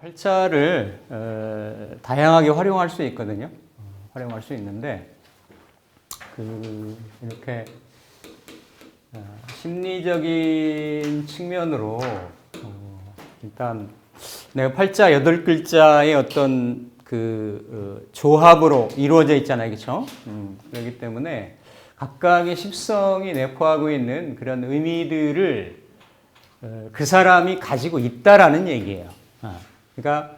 활자를 다양하게 활용할 수 있거든요. 활용할 수 있는데 이렇게 심리적인 측면으로 일단 내가 팔자 8글자의 어떤 조합으로 이루어져 있잖아요. 그렇죠? 그렇기 때문에 각각의 십성이 내포하고 있는 그런 의미들을 그 사람이 가지고 있다라는 얘기예요. 그러니까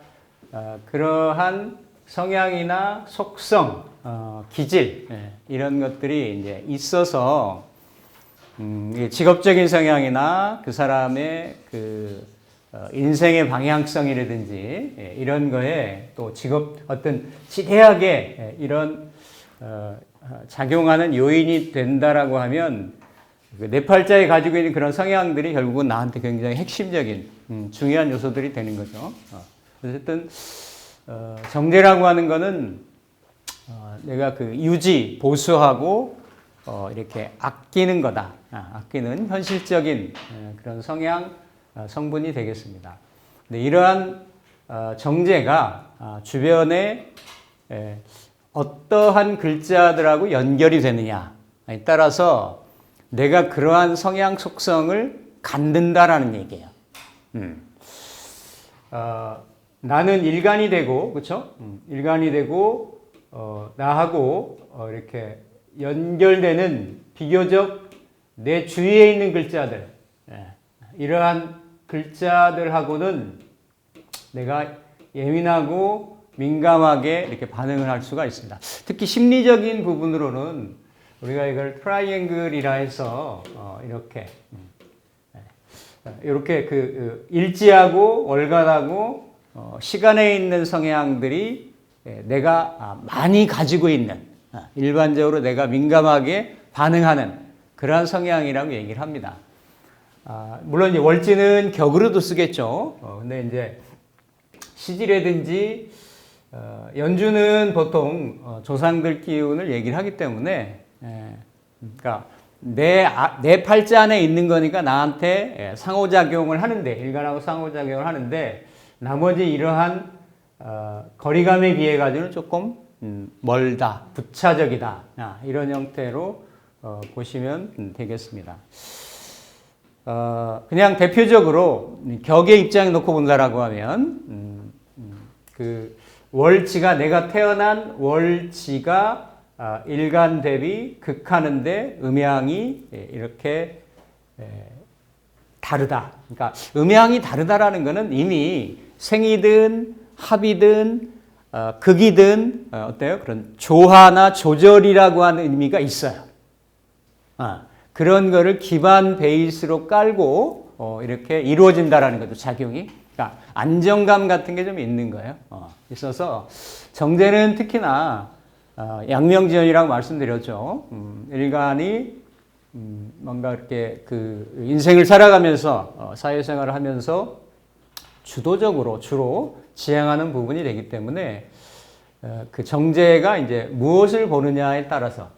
그러한 성향이나 속성, 기질 이런 것들이 이제 있어서 직업적인 성향이나 그 사람의 인생의 방향성이라든지 이런 거에 또 어떤 지대하게 이런 작용하는 요인이 된다라고 하면 내 팔자에 가지고 있는 그런 성향들이 결국은 나한테 굉장히 핵심적인 중요한 요소들이 되는 거죠. 어쨌든 정제라고 하는 거는 내가 유지, 보수하고 이렇게 아끼는 거다. 아끼는 현실적인 그런 성향, 성분이 되겠습니다. 근데 이러한 정제가 주변에 어떠한 글자들하고 연결이 되느냐에 따라서 내가 그러한 성향 속성을 갖는다라는 얘기예요. 나는 일간이 되고, 그렇죠? 일간이 되고 나하고 이렇게 연결되는 비교적 내 주위에 있는 글자들, 이러한 글자들하고는 내가 예민하고 민감하게 이렇게 반응을 할 수가 있습니다. 특히 심리적인 부분으로는 우리가 이걸 트라이앵글이라 해서 이렇게 일지하고 월간하고 시간에 있는 성향들이 내가 많이 가지고 있는 일반적으로 내가 민감하게 반응하는 그러한 성향이라고 얘기를 합니다. 물론 이제 월지는 격으로도 쓰겠죠. 근데 이제 시지라든지 연주는 보통 조상들 기운을 얘기를 하기 때문에 그러니까 내 팔자 안에 있는 거니까 나한테 상호작용을 하는데 일간하고 상호작용을 하는데 나머지 이러한 거리감에 비해 가지고는 조금 멀다, 부차적이다 이런 형태로 보시면 되겠습니다. 그냥 대표적으로 격의 입장에 놓고 본다라고 하면 월지가 내가 태어난 월지가 일간 대비 극하는데 음양이 이렇게 다르다. 그러니까 음양이 다르다라는 것은 이미 생이든 합이든 극이든 어때요? 그런 조화나 조절이라고 하는 의미가 있어요. 그런 거를 기반 베이스로 깔고 이렇게 이루어진다라는 것도 작용이. 그러니까 안정감 같은 게 좀 있는 거예요. 있어서 정제는 특히나 양명지연이라고 말씀드렸죠. 일간이 뭔가 이렇게 인생을 살아가면서 사회생활을 하면서 주도적으로 주로 지향하는 부분이 되기 때문에 그 정제가 이제 무엇을 보느냐에 따라서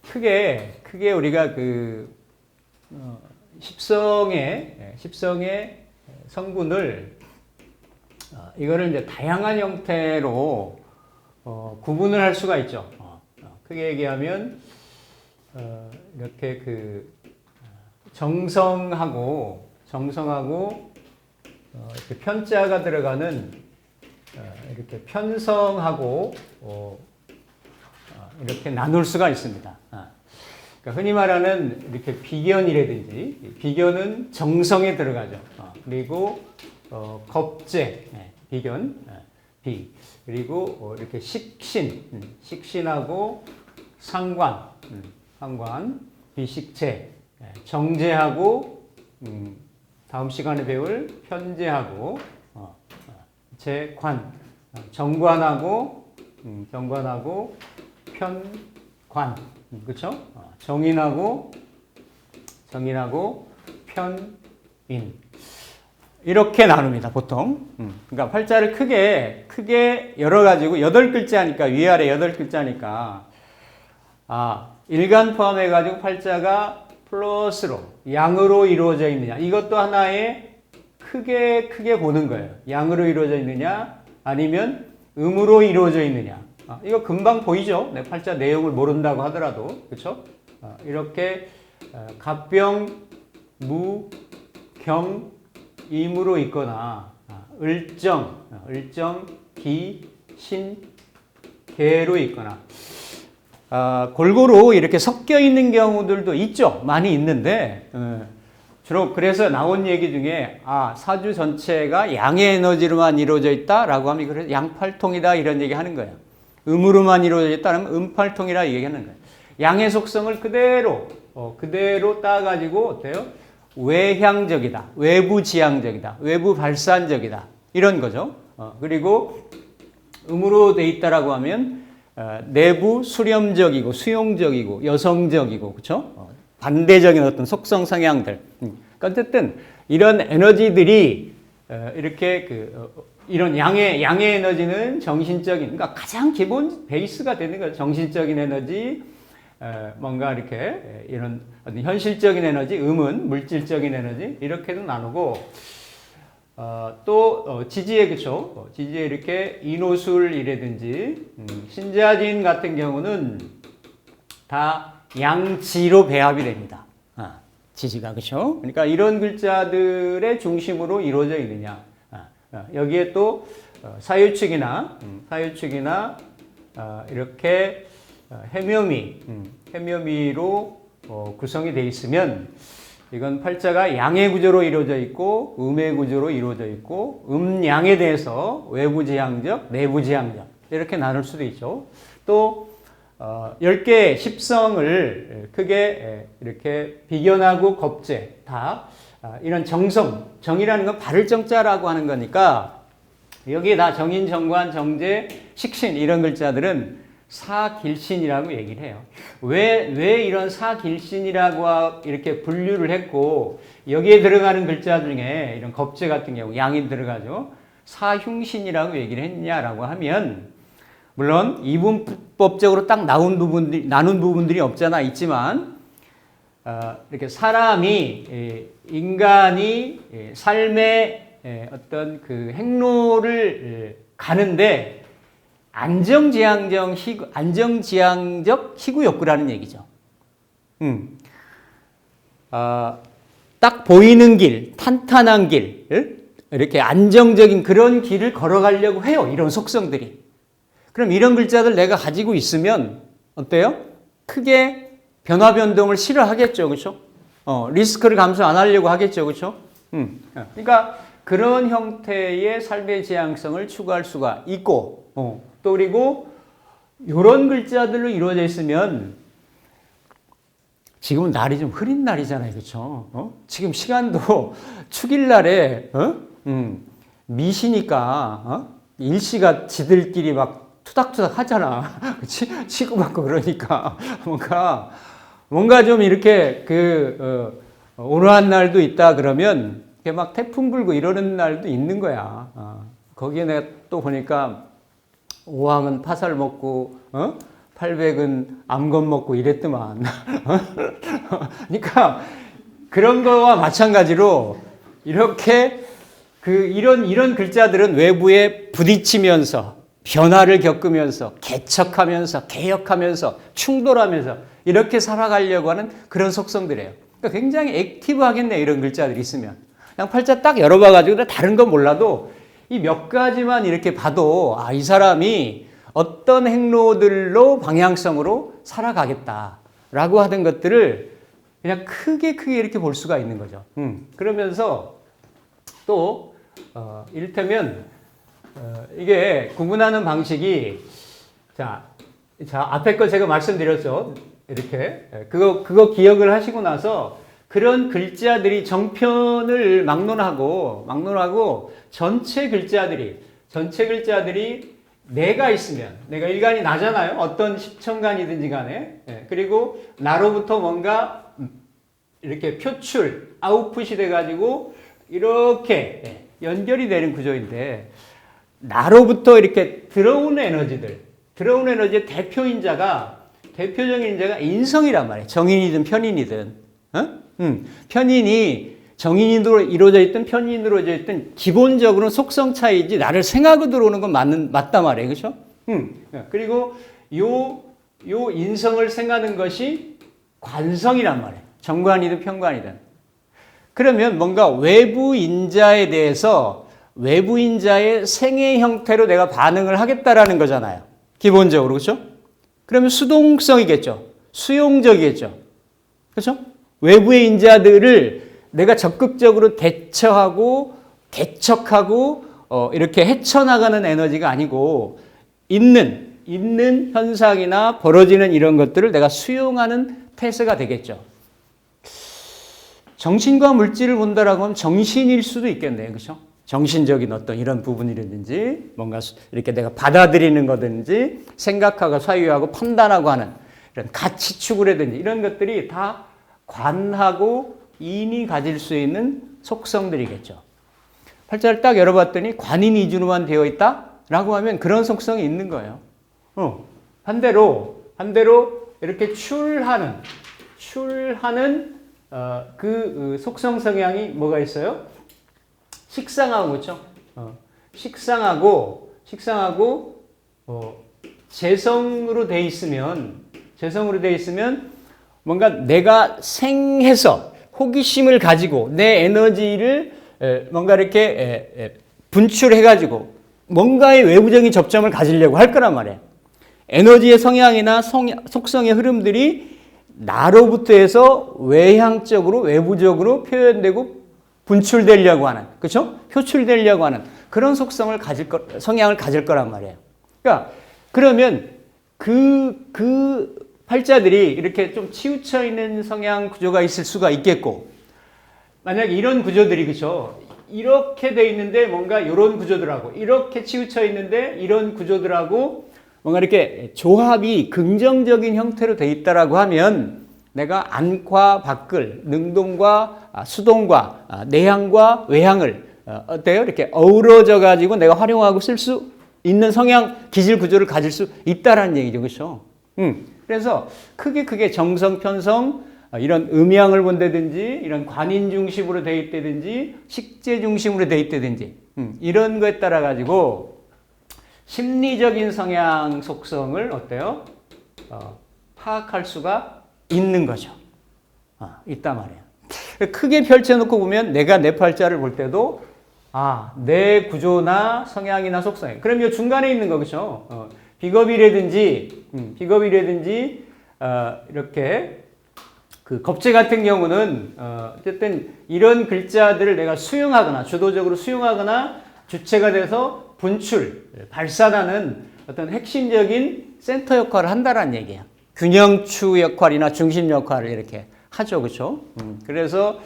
크게 우리가 십성의 성분을 이거를 이제 다양한 형태로 구분을 할 수가 있죠. 크게 얘기하면 이렇게 정성하고 이렇게 편자가 들어가는 이렇게 편성하고 이렇게 나눌 수가 있습니다. 그러니까 흔히 말하는 이렇게 비견이라든지 비견은 정성에 들어가죠. 그리고 겁재, 비견, 비 그리고 이렇게 식신하고 상관, 비식재, 정제하고 다음 시간에 배울 편제하고 재관, 정관하고 편관, 그렇죠? 정인하고 편인 이렇게 나눕니다. 보통. 그러니까 팔자를 크게 열어 가지고 8글자니까 위아래 8글자니까 일간 포함해 가지고 팔자가 플러스로 양으로 이루어져 있느냐 이것도 하나의 크게 보는 거예요. 양으로 이루어져 있느냐, 아니면 음으로 이루어져 있느냐. 이거 금방 보이죠? 내 팔자 내용을 모른다고 하더라도. 그렇죠? 이렇게 갑병, 무, 경, 임으로 있거나 을정, 기, 신, 개로 있거나 골고루 이렇게 섞여 있는 경우들도 있죠. 많이 있는데 주로 그래서 나온 얘기 중에 사주 전체가 양의 에너지로만 이루어져 있다라고 하면 그래서 양팔통이다 이런 얘기 하는 거예요. 음으로만 이루어져 있다면 음팔통이라 얘기하는 거예요. 양의 속성을 그대로 따가지고 어때요? 외향적이다, 외부 지향적이다, 외부 발산적이다 이런 거죠. 그리고 음으로 돼 있다라고 하면 내부 수렴적이고 수용적이고 여성적이고 그렇죠? 반대적인 어떤 속성 성향들. 그러니까 어쨌든 이런 에너지들이 이렇게 이런 양의 에너지는 정신적인, 그러니까 가장 기본 베이스가 되는 거죠. 정신적인 에너지, 뭔가 이렇게 이런 어떤 현실적인 에너지, 음은 물질적인 에너지 이렇게도 나누고 또 지지에 그렇죠. 지지에 이렇게 인호술이라든지 신자진 같은 경우는 다 양지로 배합이 됩니다. 지지가 그렇죠. 그러니까 이런 글자들의 중심으로 이루어져 있느냐. 여기에 또 사유축이나 이렇게 해묘미로 구성이 되어 있으면 이건 팔자가 양의 구조로 이루어져 있고 음의 구조로 이루어져 있고 음양에 대해서 외부지향적, 내부지향적 이렇게 나눌 수도 있죠. 또 10개의 십성을 크게 이렇게 비견하고 겁재 다 이런 정이라는 건 바를 정자라고 하는 거니까 여기에 다 정인, 정관, 정제, 식신 이런 글자들은 사길신이라고 얘기를 해요. 왜 이런 사길신이라고 이렇게 분류를 했고 여기에 들어가는 글자 중에 이런 겁재 같은 경우 양이 들어가죠. 사흉신이라고 얘기를 했냐라고 하면 물론 이분법적으로 딱 나눈 부분들이 없잖아 있지만 이렇게 인간이 삶의 어떤 그 행로를 가는데 안정지향적 희구 욕구라는 얘기죠. 딱 보이는 길, 탄탄한 길, 이렇게 안정적인 그런 길을 걸어가려고 해요. 이런 속성들이. 그럼 이런 글자들 내가 가지고 있으면 어때요? 크게 변화 변동을 싫어하겠죠. 그렇죠? 리스크를 감수 안 하려고 하겠죠. 그렇죠? 그러니까 그런 형태의 삶의 지향성을 추구할 수가 있고 또 그리고 이런 글자들로 이루어져 있으면 지금은 날이 좀 흐린 날이잖아요. 그렇죠? 지금 시간도 축일날에 미시니까 일시가 지들끼리 막 투닥투닥 하잖아. 그치? 치고받고 그러니까 뭔가 좀 이렇게 온화한 날도 있다 그러면 이렇게 막 태풍 불고 이러는 날도 있는 거야. 거기에 내가 또 보니까 5항은 파살 먹고 800은 암건 먹고 이랬더만. 그러니까 그런 거와 마찬가지로 이렇게 이런 글자들은 외부에 부딪히면서 변화를 겪으면서 개척하면서 개혁하면서 충돌하면서 이렇게 살아가려고 하는 그런 속성들이에요. 그러니까 굉장히 액티브하겠네 이런 글자들이 있으면. 그냥 팔자 딱 열어봐가지고 다른 건 몰라도 이 몇 가지만 이렇게 봐도 이 사람이 어떤 행로들로 방향성으로 살아가겠다라고 하는 것들을 그냥 크게 이렇게 볼 수가 있는 거죠. 그러면서 또 이를테면 이게 구분하는 방식이 자 앞에 거 제가 말씀드렸죠. 이렇게 그거 기억을 하시고 나서 그런 글자들이 정편을 막론하고 전체 글자들이 내가 있으면 내가 일간이 나잖아요. 어떤 십천간이든지 간에 그리고 나로부터 뭔가 이렇게 표출 아웃풋이 돼가지고 이렇게 연결이 되는 구조인데 나로부터 이렇게 들어오는 에너지의 대표적인 자가 인성이란 말이에요. 정인이든 편인이든. 편인이 정인으로 이루어져 있든 편인으로 이루어져 있든 기본적으로는 속성 차이지 나를 생각으로 들어오는 건 맞단 말이에요. 그렇죠? 그리고 요 인성을 생각하는 것이 관성이란 말이에요. 정관이든 편관이든. 그러면 뭔가 외부 인자에 대해서 외부 인자의 생애 형태로 내가 반응을 하겠다라는 거잖아요. 기본적으로. 그렇죠? 그러면 수동성이겠죠. 수용적이겠죠. 그렇죠? 외부의 인자들을 내가 적극적으로 대처하고 개척하고 이렇게 헤쳐나가는 에너지가 아니고 있는 현상이나 벌어지는 이런 것들을 내가 수용하는 태세가 되겠죠. 정신과 물질을 본다라고 하면 정신일 수도 있겠네요. 그렇죠? 정신적인 어떤 이런 부분이라든지 뭔가 이렇게 내가 받아들이는 거든지 생각하고 사유하고 판단하고 하는 이런 가치 추구라든지 이런 것들이 다 관하고 인이 가질 수 있는 속성들이겠죠. 팔자를 딱 열어봤더니 관인 위주로만 되어 있다라고 하면 그런 속성이 있는 거예요. 반대로 이렇게 출하는 그 속성 성향이 뭐가 있어요? 식상하고 그렇죠? 식상하고 재성으로 돼 있으면 뭔가 내가 생해서 호기심을 가지고 내 에너지를 뭔가 이렇게 분출해 가지고 뭔가의 외부적인 접점을 가지려고 할 거란 말이에요. 에너지의 성향이나 속성의 흐름들이 나로부터 해서 외향적으로 외부적으로 표현되고 분출되려고 하는, 그렇죠? 표출되려고 하는 그런 속성을 성향을 가질 거란 말이에요. 그러니까 그러면 그 팔자들이 이렇게 좀 치우쳐 있는 성향 구조가 있을 수가 있겠고, 만약 이런 구조들이 그렇죠? 이렇게 돼 있는데 뭔가 이런 구조들하고 이렇게 치우쳐 있는데 이런 구조들하고 뭔가 이렇게 조합이 긍정적인 형태로 돼 있다라고 하면 내가 안과 밖을, 능동과 수동과 내향과 외향을 어때요? 이렇게 어우러져 가지고 내가 활용하고 쓸 수 있는 성향 기질 구조를 가질 수 있다라는 얘기죠. 그렇죠? 그래서 크게 정성, 편성 이런 음양을 본다든지 이런 관인 중심으로 돼 있다든지 식재 중심으로 돼 있다든지 이런 거에 따라 가지고 심리적인 성향 속성을 어때요? 파악할 수가 있는 거죠. 있단 말이에요. 크게 펼쳐놓고 보면 내가 내 팔자를 볼 때도 내 구조나 성향이나 속성. 그럼 이 중간에 있는 거 그렇죠? 비겁이라든지 이렇게 그 겁재 같은 경우는 어쨌든 이런 글자들을 내가 수용하거나 주도적으로 수용하거나 주체가 돼서 발산하는 어떤 핵심적인 센터 역할을 한다라는 얘기예요. 균형추 역할이나 중심 역할을 이렇게 하죠, 그렇죠? 그래서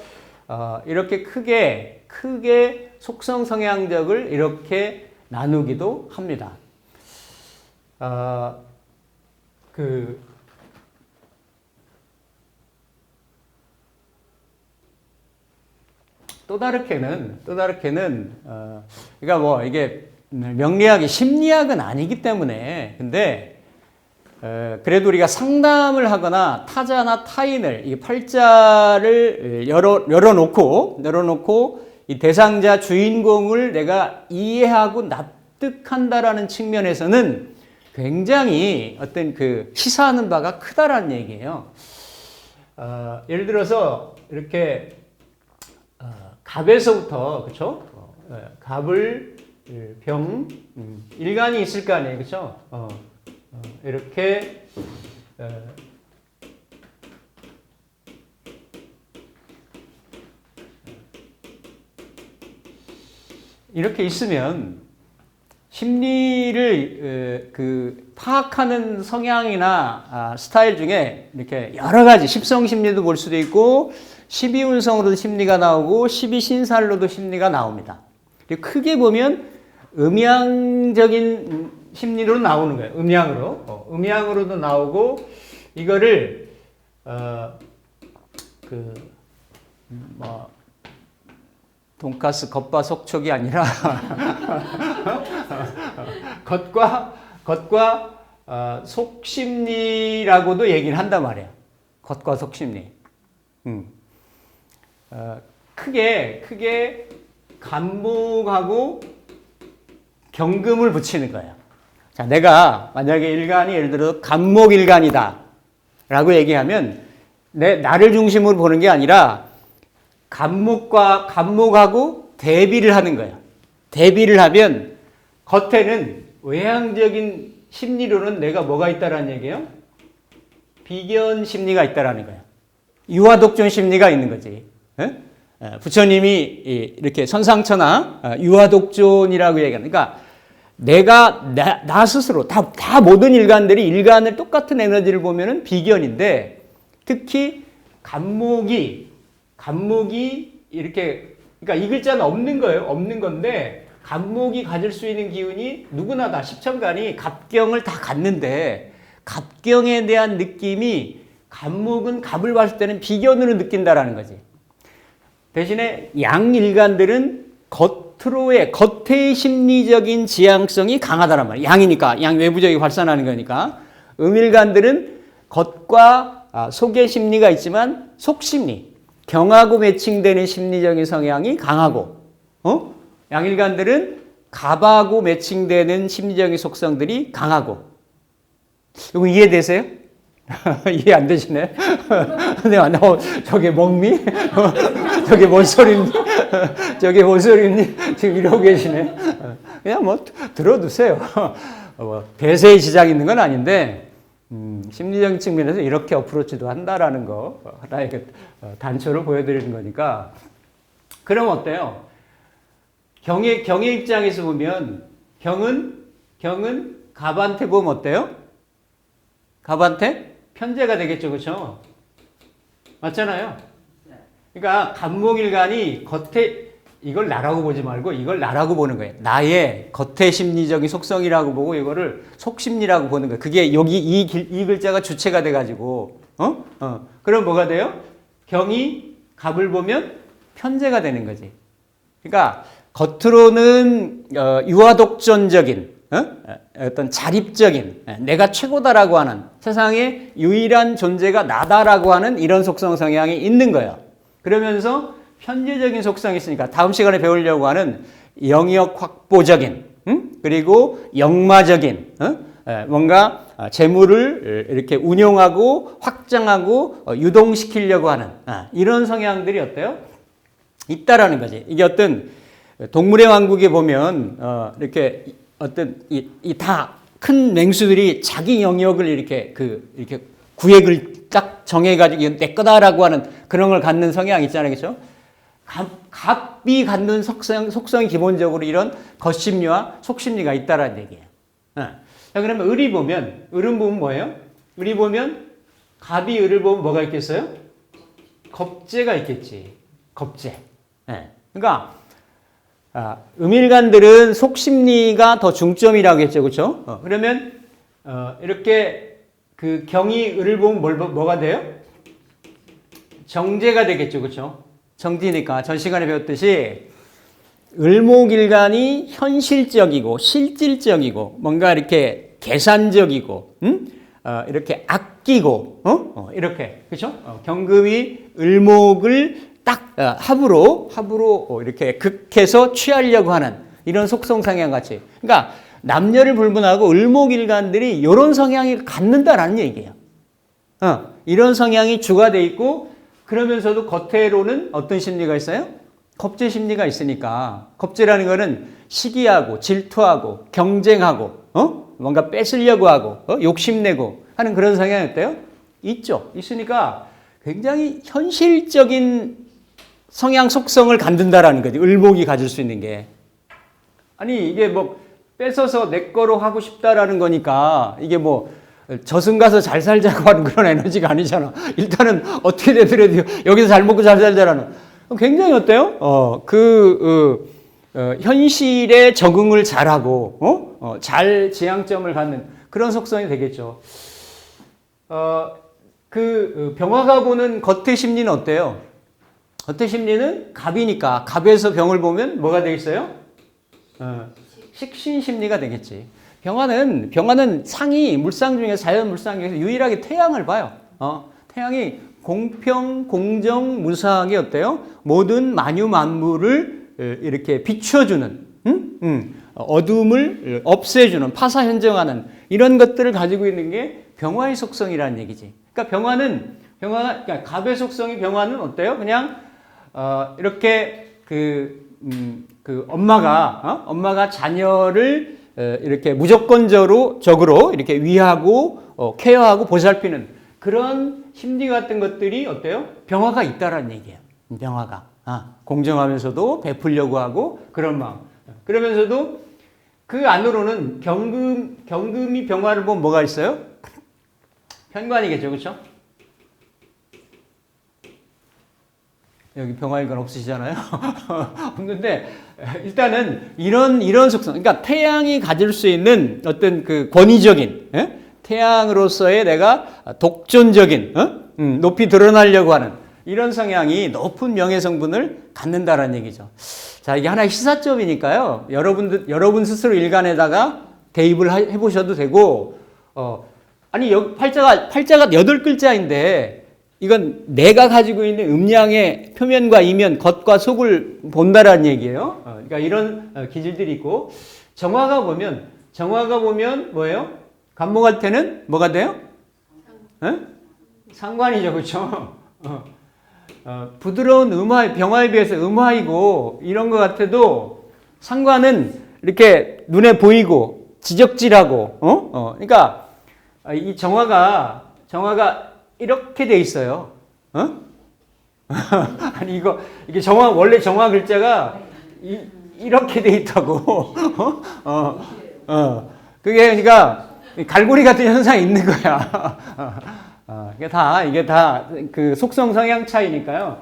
이렇게 크게 속성 성향적을 이렇게 나누기도 합니다. 또 다르게는 그러니까 뭐 이게 명리학이 심리학은 아니기 때문에 근데 그래도 우리가 상담을 하거나 타자나 타인을 이 팔자를 열어놓고 이 대상자 주인공을 내가 이해하고 납득한다라는 측면에서는 굉장히 어떤 그 시사하는 바가 크다라는 얘기예요. 예를 들어서 이렇게 갑에서부터 그렇죠? 갑을 병 일간이 있을 거 아니에요, 그렇죠? 이렇게 이렇게 있으면 심리를 파악하는 성향이나 스타일 중에 이렇게 여러 가지 십성 심리도 볼 수도 있고 12운성으로도 심리가 나오고 12신살로도 심리가 나옵니다. 그리고 크게 보면 음양적인 심리로 나오는 거예요. 음양으로도 나오고 이거를 돈가스 겉바 속촉이 아니라 겉과 속심리라고도 얘기를 한단 말이에요. 겉과 속심리. 크게 간목하고 경금을 붙이는 거예요. 자, 내가 만약에 일간이 예를 들어 간목일간이다 라고 얘기하면 나를 중심으로 보는 게 아니라 간목하고 대비를 하는 거예요. 대비를 하면 겉에는 외향적인 심리로는 내가 뭐가 있다라는 얘기예요? 비견 심리가 있다라는 거예요. 유화독존 심리가 있는 거지. 예? 부처님이 이렇게 선상처나 유화독존이라고 얘기하는, 그러니까 나 스스로 다 모든 일간들이 일간을 똑같은 에너지를 보면은 비견인데, 특히 간목이 이렇게, 그러니까 이 글자는 없는 거예요. 없는 건데 간목이 가질 수 있는 기운이 누구나 다 십천간이 갑경을 다 갖는데, 갑경에 대한 느낌이 간목은 갑을 봤을 때는 비견으로 느낀다라는 거지. 대신에 양일간들은 겉의 심리적인 지향성이 강하다란 말이에요. 양이니까, 양 외부적이 발산하는 거니까. 음일간들은 겉과 속의 심리가 있지만 속심리, 경하고 매칭되는 심리적인 성향이 강하고, 양일간들은 갑하고 매칭되는 심리적인 속성들이 강하고. 이거 이해되세요? 이해 안 되시네? 저게 멍미? 저게 뭔 소리니? 저게 뭔 소리니? 지금 이러고 계시네. 그냥 뭐 들어두세요. 대세에 지장이 있는 건 아닌데, 심리적인 측면에서 이렇게 어프로치도 한다라는 거, 하나의 단초를 보여드리는 거니까. 그럼 어때요? 경의 입장에서 보면, 경은 갑한테 보면 어때요? 갑한테 편제가 되겠죠, 그렇죠? 맞잖아요. 그러니까 간목일간이 겉에, 이걸 나라고 보지 말고 이걸 나라고 보는 거예요. 나의 겉의 심리적인 속성이라고 보고 이거를 속심리라고 보는 거예요. 그게 여기 이 글자가 주체가 돼가지고, 그럼 뭐가 돼요? 경이 갑을 보면 편제가 되는 거지. 그러니까 겉으로는 유아독존적인, 어떤 자립적인, 내가 최고다라고 하는, 세상에 유일한 존재가 나다라고 하는 이런 속성 성향이 있는 거예요. 그러면서 편재적인 속성이 있으니까 다음 시간에 배우려고 하는 영역 확보적인, 그리고 역마적인, 뭔가 재물을 이렇게 운용하고 확장하고 유동시키려고 하는 이런 성향들이 어때요? 있다라는 거지. 이게 어떤 동물의 왕국에 보면 이렇게 어떤 이 다 큰 맹수들이 자기 영역을 이렇게 구획을 딱 정해가지고 이건 내 거다라고 하는 그런 걸 갖는 성향이 있잖아요, 그렇죠? 갑이 갖는 속성이 기본적으로 이런 겉심리와 속심리가 있다라는 얘기예요. 자, 그러면 을이 보면, 을은 보면 뭐예요? 을이 보면 갑이 을을 보면 뭐가 있겠어요? 겁재가 있겠지. 겁재. 그러니까 음일간들은 속심리가 더 중점이라고 했죠, 그렇죠? 그러면 이렇게 그 경이 을을 보면 뭐가 돼요? 정제가 되겠죠, 그렇죠? 정지니까 전 시간에 배웠듯이 을목일간이 현실적이고 실질적이고 뭔가 이렇게 계산적이고, 이렇게 아끼고, 이렇게, 그렇죠? 경금이 을목을 딱 합으로 이렇게 극해서 취하려고 하는 이런 속성 성향 같이. 그러니까 남녀를 불문하고 을목일간들이 이런 성향을 갖는다라는 얘기예요. 이런 성향이 주가 돼 있고, 그러면서도 겉으로는 어떤 심리가 있어요? 겁제 심리가 있으니까. 겁제라는 거는 시기하고 질투하고 경쟁하고, 뭔가 뺏으려고 하고, 욕심내고 하는 그런 성향이 어때요? 있죠. 있으니까 굉장히 현실적인 성향 속성을 갖는다라는 거지. 을목이 가질 수 있는 게. 아니, 이게 뭐 뺏어서 내 거로 하고 싶다라는 거니까 이게 뭐 저승 가서 잘 살자고 하는 그런 에너지가 아니잖아. 일단은 어떻게 되더라도 여기서 잘 먹고 잘 살자라는. 굉장히 어때요? 현실에 적응을 잘하고, 잘 지향점을 갖는 그런 속성이 되겠죠. 병화가 보는 겉의 심리는 어때요? 겉의 심리는 갑이니까 갑에서 병을 보면 뭐가 되겠어요? 식신 심리가 되겠지. 병화는 상이 물상 중에 자연 물상 중에서 유일하게 태양을 봐요. 태양이 공평, 공정, 무사하게 어때요? 모든 만유 만물을 이렇게 비춰주는, 어둠을 없애주는, 파사현정하는 이런 것들을 가지고 있는 게 병화의 속성이라는 얘기지. 그러니까 그러니까 갑의 속성이 병화는 어때요? 그냥 이렇게 엄마가 자녀를 이렇게 무조건적으로 이렇게 위하고 케어하고 보살피는 그런 심리 같은 것들이 어때요? 병화가 있다라는 얘기예요. 병화가 공정하면서도 베풀려고 하고 그런 마음. 그러면서도 그 안으로는 경금이 병화를 보면 뭐가 있어요? 편관이겠죠, 그렇죠? 여기 병화일관 없으시잖아요. 없는데 일단은 이런 속성, 그러니까 태양이 가질 수 있는 어떤 그 권위적인 태양으로서의 내가 독존적인 높이 드러나려고 하는 이런 성향이 높은 명예 성분을 갖는다라는 얘기죠. 자, 이게 하나의 시사점이니까요. 여러분 스스로 일간에다가 대입을 해보셔도 되고, 아니 여기 팔자가 8글자인데. 이건 내가 가지고 있는 음양의 표면과 이면, 겉과 속을 본다라는 얘기예요. 그러니까 이런 기질들이 있고, 정화가 보면 뭐예요? 간목할 때는 뭐가 돼요? 상관이죠, 그렇죠? 부드러운 병화에 비해서 음화이고 이런 것 같아도 상관은 이렇게 눈에 보이고 지적질하고, 그러니까 이 정화가 이렇게 돼 있어요. 아니 이게 원래 정화 글자가 이렇게 돼 있다고. 그게 그러니까 갈고리 같은 현상이 있는 거야. 이게 다 그 속성 성향 차이니까요.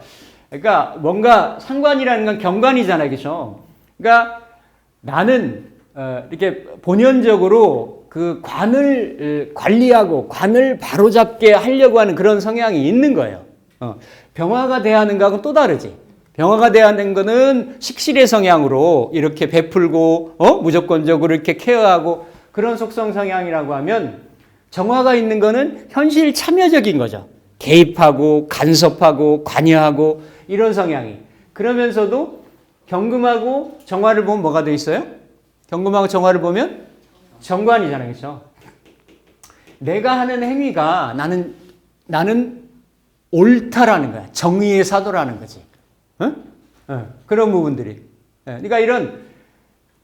그러니까 뭔가 상관이라는 건 경관이잖아요, 그렇죠? 그러니까 나는 이렇게 본연적으로 그 관을 관리하고 관을 바로잡게 하려고 하는 그런 성향이 있는 거예요. 병화가 대하는 거하고는 또 다르지. 병화가 대하는 거는 식실의 성향으로 이렇게 베풀고 무조건적으로 이렇게 케어하고 그런 속성 성향이라고 하면, 정화가 있는 거는 현실 참여적인 거죠. 개입하고 간섭하고 관여하고 이런 성향이. 그러면서도 경금하고 정화를 보면 뭐가 돼 있어요? 경금하고 정화를 보면 정관이잖아요, 그렇죠? 내가 하는 행위가 나는 옳다라는 거야. 정의의 사도라는 거지. 그런 부분들이. 그러니까 이런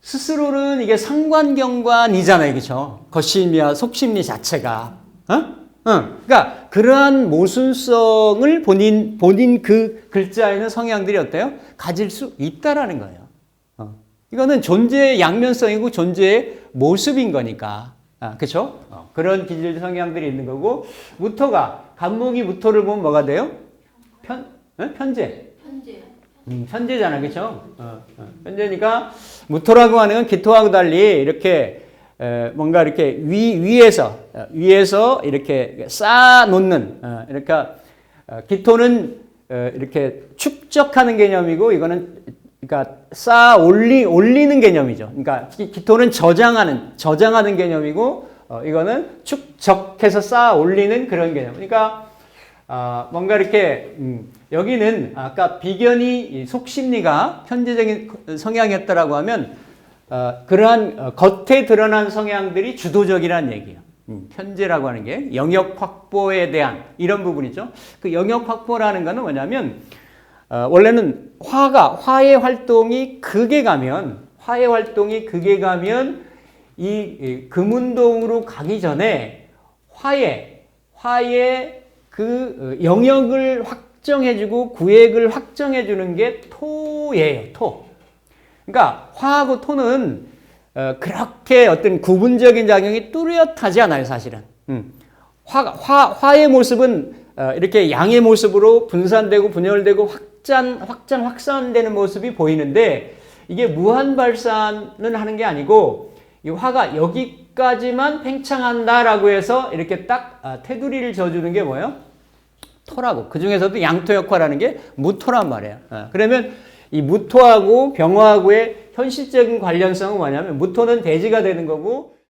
스스로는 이게 상관경관이잖아요, 그렇죠? 겉심이야 속심리 자체가. 그러니까 그러한 모순성을 본인 그 글자에 있는 성향들이 어때요? 가질 수 있다라는 거예요. 이거는 존재의 양면성이고 존재의 모습인 거니까. 그렇죠? 그런 기질 성향들이 있는 거고, 간목이 무토를 보면 뭐가 돼요? 편재. 편재잖아, 그렇죠? 편재니까 무토라고 하는 건 기토하고 달리 이렇게 뭔가 이렇게 위에서 이렇게 쌓아놓는, 그러니까 기토는 이렇게 축적하는 개념이고, 이거는 그러니까 올리는 개념이죠. 그러니까 기토는 저장하는 개념이고, 이거는 축적해서 쌓아 올리는 그런 개념. 그러니까 뭔가 이렇게 여기는 아까 비견이 속심리가 편재적인 성향이었다라고 하면 그러한 겉에 드러난 성향들이 주도적이라는 얘기예요. 편재라고 하는 게 영역 확보에 대한 이런 부분이죠. 그 영역 확보라는 거는 뭐냐면, 원래는 화의 활동이 극에 가면 이 금운동으로 가기 전에 화의 그 영역을 확정해주고 구획을 확정해주는 게 토예요, 토. 그러니까 화하고 토는 그렇게 어떤 구분적인 작용이 뚜렷하지 않아요, 사실은. 화의 모습은 이렇게 양의 모습으로 분산되고 분열되고 확산되는 모습이 보이는데, 이게 무한 발산은 하는 게 아니고, 이 화가 여기까지만 팽창한다라고 해서 이렇게 딱 테두리를 져주는 게 뭐예요? 토라고. 그 중에서도 양토 역할하는 게 무토란 말이에요. 그러면 이 무토하고 병화하고의 현실적인 관련성은 뭐냐면, 무토는 대지가 되는 거고